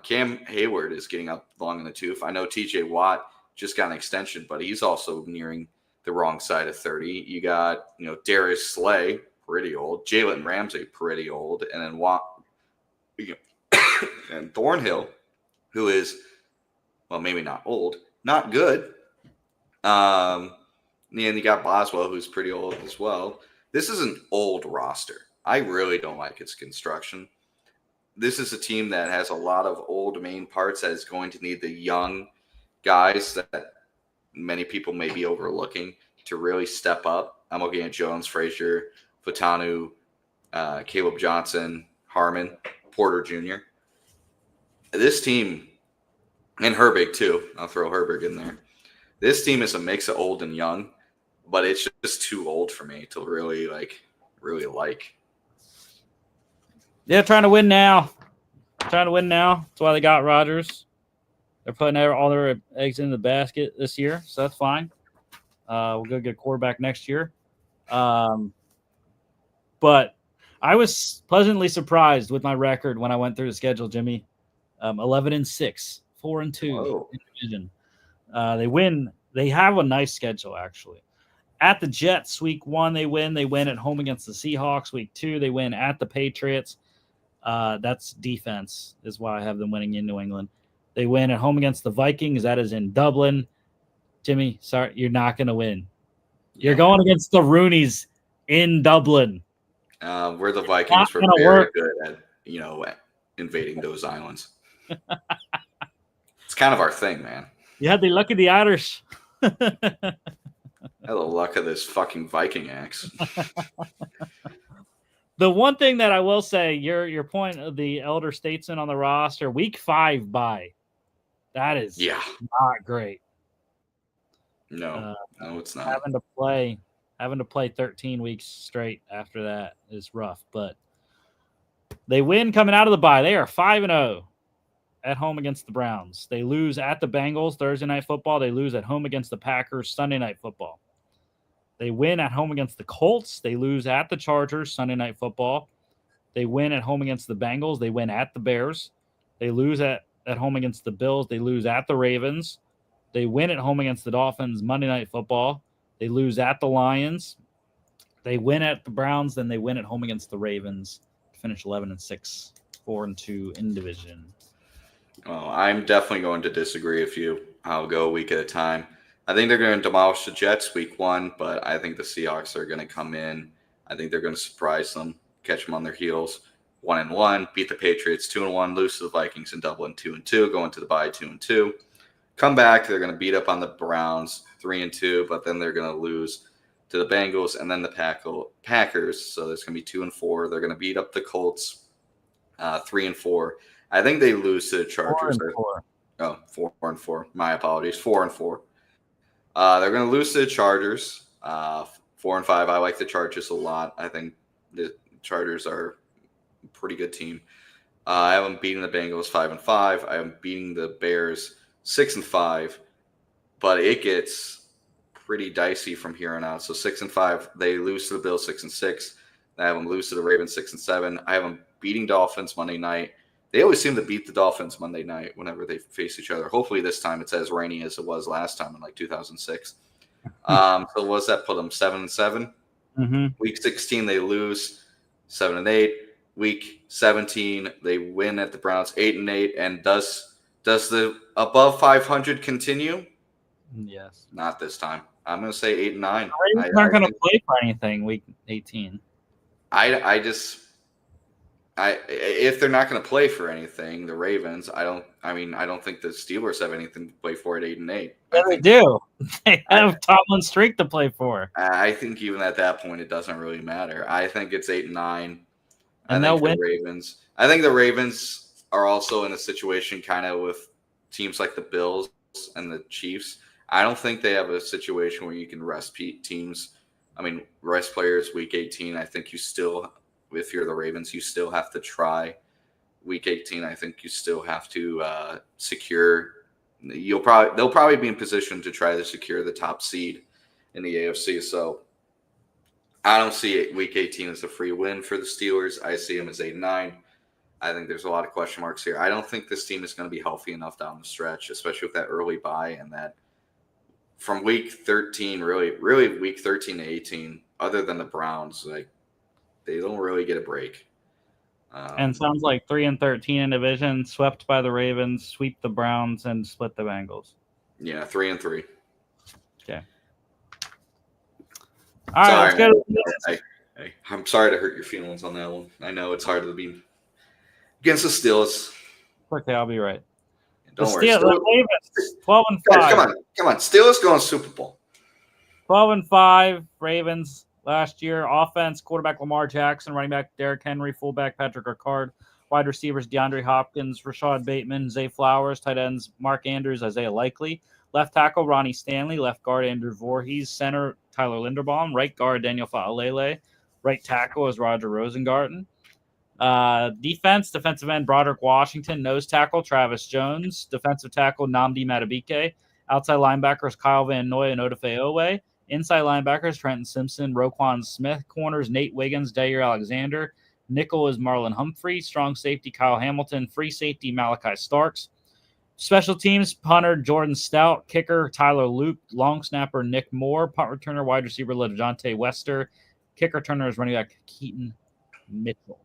Cam Hayward is getting up long in the tooth. I know TJ Watt just got an extension, but he's also nearing the wrong side of 30. You got, Darius Slay, pretty old. Jalen Ramsey, pretty old. And then And Thornhill, who is, well, maybe not old, not good. And you got Boswell, who's pretty old as well. This is an old roster. I really don't like its construction. This is a team that has a lot of old main parts that is going to need the young guys that many people may be overlooking to really step up. I'm looking at Jones, Frazier, Fatanu, Caleb Johnson, Harmon, Porter Jr. This team, and Herbig too. I'll throw Herbig in there. This team is a mix of old and young, but it's just too old for me to really like. Yeah, trying to win now. That's why they got Rodgers. They're putting all their eggs in the basket this year, so that's fine. We'll go get a quarterback next year. But I was pleasantly surprised with my record when I went through the schedule, Jimmy. 11-6, 4-2 in division. They win. They have a nice schedule, actually. At the Jets, week 1, they win. They win at home against the Seahawks. Week 2, they win at the Patriots. That's defense is why I have them winning in New England. They win at home against the Vikings. That is in Dublin. Jimmy, sorry, you're not going to win. You're going against the Roonies in Dublin. Where the Vikings were very good at, invading those islands. It's kind of our thing, man. You had the luck of the Irish. The luck of this fucking Viking axe. The one thing that I will say, your point of the elder statesman on the roster, week 5 bye. That is not great. No, it's not. Having to play 13 weeks straight after that is rough, but they win coming out of the bye. They are 5-0 at home against the Browns. They lose at the Bengals Thursday night football. They lose at home against the Packers Sunday night football. They win at home against the Colts. They lose at the Chargers Sunday night football. They win at home against the Bengals. They win at the Bears. They lose at home against the Bills. They lose at the Ravens. They win at home against the Dolphins Monday night football. They lose at the Lions. They win at the Browns. Then they win at home against the Ravens. Finish 11-6, 4-2 in division. Well, I'm definitely going to disagree with you. I'll go a week at a time. I think they're going to demolish the Jets week 1, but I think the Seahawks are going to come in. I think they're going to surprise them, catch them on their heels. 1-1, beat the Patriots 2-1, lose to the Vikings in Dublin 2-2, go into the bye 2-2. Come back, they're going to beat up on the Browns 3-2, but then they're going to lose to the Bengals and then the Packers. So there's going to be 2-4. They're going to beat up the Colts 3-4. I think they lose to the Chargers. 4-4. 4-4. My apologies. 4-4. They're going to lose to the Chargers. 4-5. I like the Chargers a lot. I think the Chargers are a pretty good team. I have them beating the Bengals 5-5. I have them beating the Bears 6-5. But it gets pretty dicey from here on out. So 6-5. They lose to the Bills 6-6. I have them lose to the Ravens 6-7. I have them beating Dolphins Monday night. They always seem to beat the Dolphins Monday night whenever they face each other. Hopefully this time it's as rainy as it was last time in like 2006. So what does that put them? 7-7? Mm-hmm. Week 16, they lose 7-8. Week 17, they win at the Browns 8-8. And does the above 500 continue? Yes. Not this time. I'm going to say 8-9. The Ravens aren't going to play for anything week 18. If they're not going to play for anything, the Ravens, I don't think the Steelers have anything to play for at 8-8. Yeah, they do. They have Tomlin streak to play for. I think even at that point, it doesn't really matter. I think it's 8-9. And they'll win. I think the Ravens are also in a situation kind of with teams like the Bills and the Chiefs. I don't think they have a situation where you can rest teams. Rest players week 18. I think you still, if you're the Ravens, you still have to try week 18. I think you still have to secure. They'll probably be in position to try to secure the top seed in the AFC. So I don't see week 18 as a free win for the Steelers. I see them as 8-9. I think there's a lot of question marks here. I don't think this team is going to be healthy enough down the stretch, especially with that early bye and that from week 13, really week 13 to 18, other than the Browns, like they don't really get a break. And sounds like 3-13 in division, swept by the Ravens, sweep the Browns, and split the Bengals. Yeah, 3-3. Okay. All right, let's go. I'm sorry to hurt your feelings on that one. I know it's hard to be against the Steelers. Okay, I'll be right. Don't worry. The Ravens, 12-5. Guys, come on. Steelers going Super Bowl. 12-5 Ravens last year. Offense, quarterback Lamar Jackson, running back Derrick Henry, fullback Patrick Ricard, wide receivers DeAndre Hopkins, Rashad Bateman, Zay Flowers, tight ends Mark Andrews, Isaiah Likely, left tackle Ronnie Stanley, left guard Andrew Voorhees, center Tyler Linderbaum, right guard Daniel Fa'alele, right tackle is Roger Rosengarten. Defensive end Broderick Washington, nose tackle Travis Jones, defensive tackle Nnamdi Madubuike, outside linebackers Kyle Van Noy and Odafe Owe, inside linebackers Trenton Simpson, Roquan Smith, corners Nate Wiggins, Jair Alexander, nickel is Marlon Humphrey, strong safety Kyle Hamilton, free safety Malachi Starks, special teams punter Jordan Stout, kicker Tyler Loop, long snapper Nick Moore, punt returner wide receiver LeJohntay Wester, kick returner is running back Keaton Mitchell.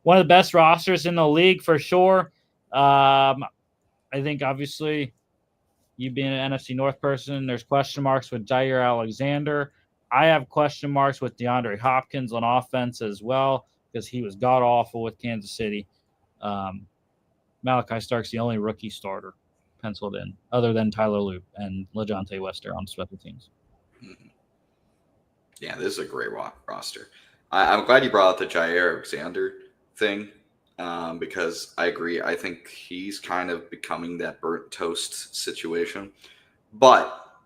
One of the best rosters in the league for sure. I think obviously you being an NFC North person, there's question marks with Jair Alexander. I have question marks with DeAndre Hopkins on offense as well because he was god awful with Kansas City. Malachi Stark's the only rookie starter penciled in, other than Tyler Loop and LeJohntay Wester on special teams. Yeah, this is a great roster. I'm glad you brought up the Jair Alexander thing because I agree. I think he's kind of becoming that burnt toast situation. But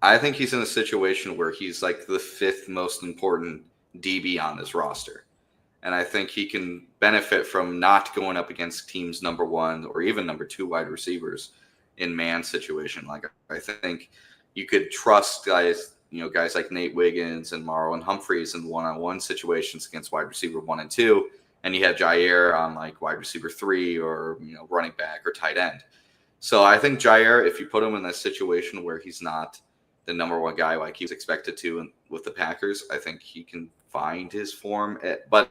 I think he's in a situation where he's like the fifth most important DB on this roster. And I think he can benefit from not going up against teams number one or even number two wide receivers in man situation. Like I think you could trust guys like Nate Wiggins and Marlon Humphreys in one-on-one situations against wide receiver 1 and 2. And you have Jair on like wide receiver 3 or running back or tight end. So I think Jair, if you put him in that situation where he's not the number one guy like he's expected to with the Packers, I think he can find his form. But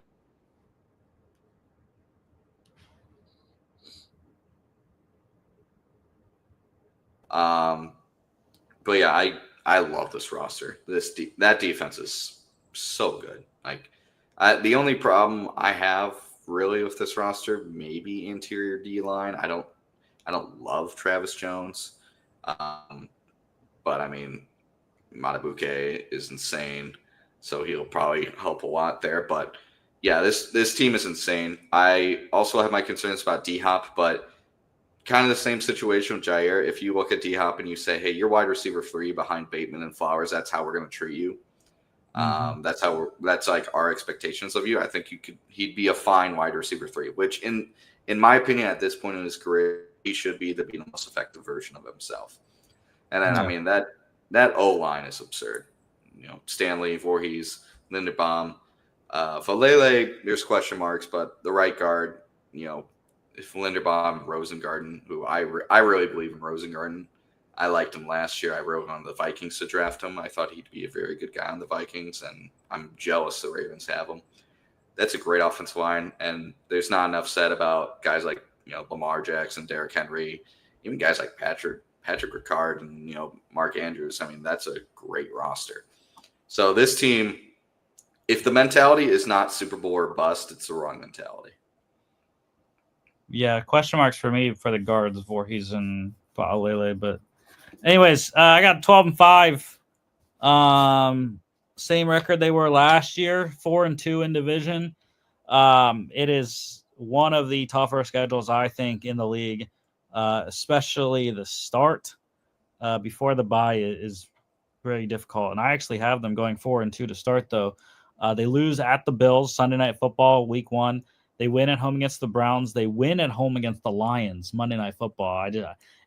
yeah, I love this roster. That defense is so good. Like the only problem I have really with this roster, maybe interior D line. I don't love Travis Jones, but I mean, Madubuike is insane, so he'll probably help a lot there. But yeah, this team is insane. I also have my concerns about D-Hop, but kind of the same situation with Jair. If you look at D-Hop and you say, hey, you're wide receiver 3 behind Bateman and Flowers, that's how we're going to treat you. That's like our expectations of you. I think he'd be a fine wide receiver 3, which in my opinion, at this point in his career, he should be the most effective version of himself. And then, I mean, that O-line is absurd. Stanley, Voorhees, Linderbaum, Fa'alele, there's question marks, but the right guard, if Linderbaum, Rosengarten, who I really believe in Rosengarten. I liked him last year. I wrote on the Vikings to draft him. I thought he'd be a very good guy on the Vikings, and I'm jealous the Ravens have him. That's a great offensive line, and there's not enough said about guys like Lamar Jackson, Derrick Henry, even guys like Patrick Ricard, and Mark Andrews. I mean, that's a great roster. So this team, if the mentality is not Super Bowl or bust, it's the wrong mentality. Yeah, question marks for me for the guards, Voorhees and Fa'alele, but anyways, I got 12-5. Same record they were last year, 4-2 in division. It is one of the tougher schedules, I think, in the league, especially the start before the bye is very difficult. And I actually have them going 4-2 to start, though. They lose at the Bills Sunday Night Football, Week 1. They win at home against the Browns. They win at home against the Lions Monday Night Football.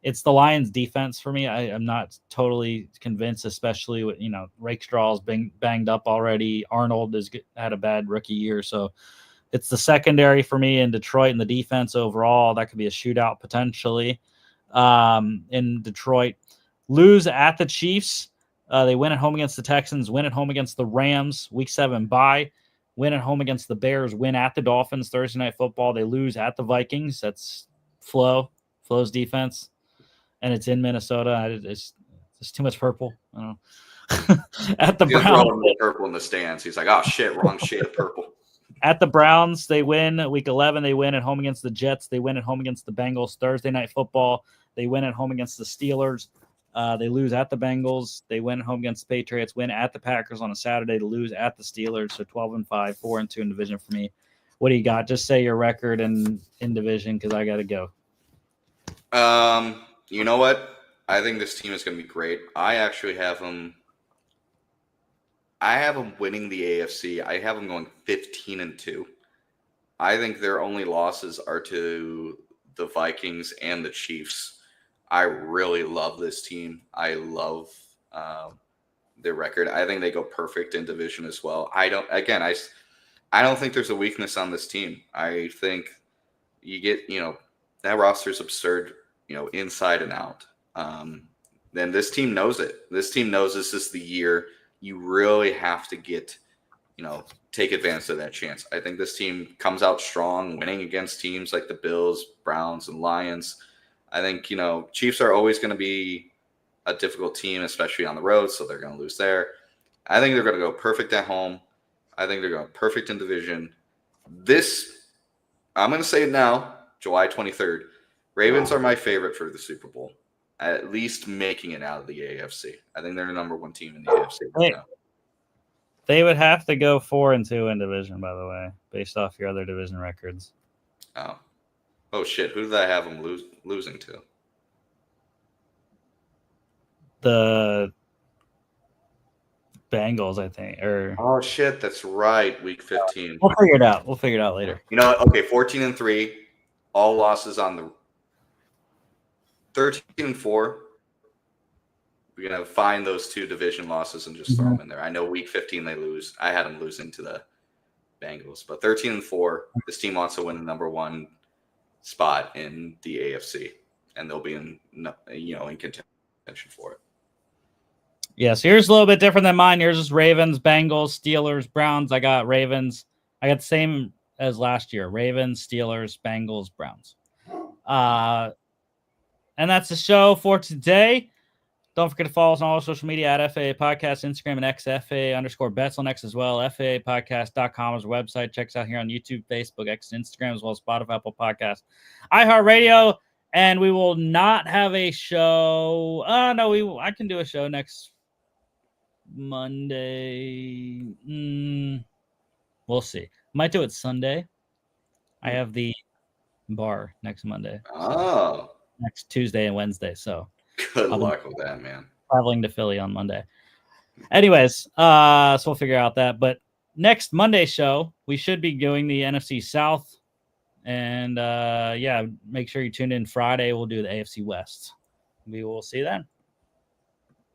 It's the Lions defense for me. I'm not totally convinced, especially with, Rakestraw's been banged up already. Arnold had a bad rookie year. So it's the secondary for me in Detroit, and the defense overall. That could be a shootout potentially in Detroit. Lose at the Chiefs. They win at home against the Texans, win at home against the Rams, Week 7 bye. win at home against the Bears, win at the Dolphins Thursday Night Football. They lose at the Vikings. That's Flo's defense, and it's in Minnesota. It's too much purple. I don't know. At the Browns, purple in the stands. He's like, oh shit, wrong shade of purple. At the Browns, they win week 11. They win at home against the Jets. They win at home against the Bengals Thursday Night Football. They win at home against the Steelers. They lose at the Bengals. They win at home against the Patriots. Win at the Packers on a Saturday. To lose at the Steelers. So 12-5, 4-2 in division for me. What do you got? Just say your record and in division because I got to go. You know what? I think this team is going to be great. I actually have them. I have them winning the AFC. I have them going 15-2. I think their only losses are to the Vikings and the Chiefs. I really love this team. I love their record. I think they go perfect in division as well. I don't think there's a weakness on this team. I think you get, that roster is absurd, inside and out. Then this team knows it. This team knows this is the year you really have to get, take advantage of that chance. I think this team comes out strong, winning against teams like the Bills, Browns, and Lions. I think, Chiefs are always going to be a difficult team, especially on the road, so they're going to lose there. I think they're going to go perfect at home. I think they're going perfect in division. I'm going to say it now, July 23rd. Ravens are my favorite for the Super Bowl, at least making it out of the AFC. I think they're the number one team in the AFC right now. They would have to go 4-2 in division, by the way, based off your other division records. Oh shit! Who did I have them losing to? The Bengals, I think. Oh shit! That's right. Week 15. We'll figure it out. We'll figure it out later. Okay. 14-3, all losses on the 13-4. We're gonna find those two division losses and just throw them in there. I know week 15 they lose. I had them losing to the Bengals, but 13-4. This team wants to win the number one spot in the AFC, and they'll be in contention for it. Yeah, so yours is a little bit different than mine. Yours is Ravens, Bengals, Steelers, Browns. I got Ravens. I got the same as last year. Ravens, Steelers, Bengals, Browns. And that's the show for today. Don't forget to follow us on all social media at FAA Podcast, Instagram, and XFA_bets on X as well. FAApodcast.com is our website. Check us out here on YouTube, Facebook, X, and Instagram, as well as Spotify, Apple Podcasts, iHeartRadio. And we will not have a show. I can do a show next Monday. We'll see. Might do it Sunday. I have the bar next Monday. Oh. Next Tuesday and Wednesday. So good luck with that, man. Traveling to Philly on Monday. Anyways, so we'll figure out that. But next Monday show, we should be doing the NFC South. And make sure you tune in Friday. We'll do the AFC West. We will see you then.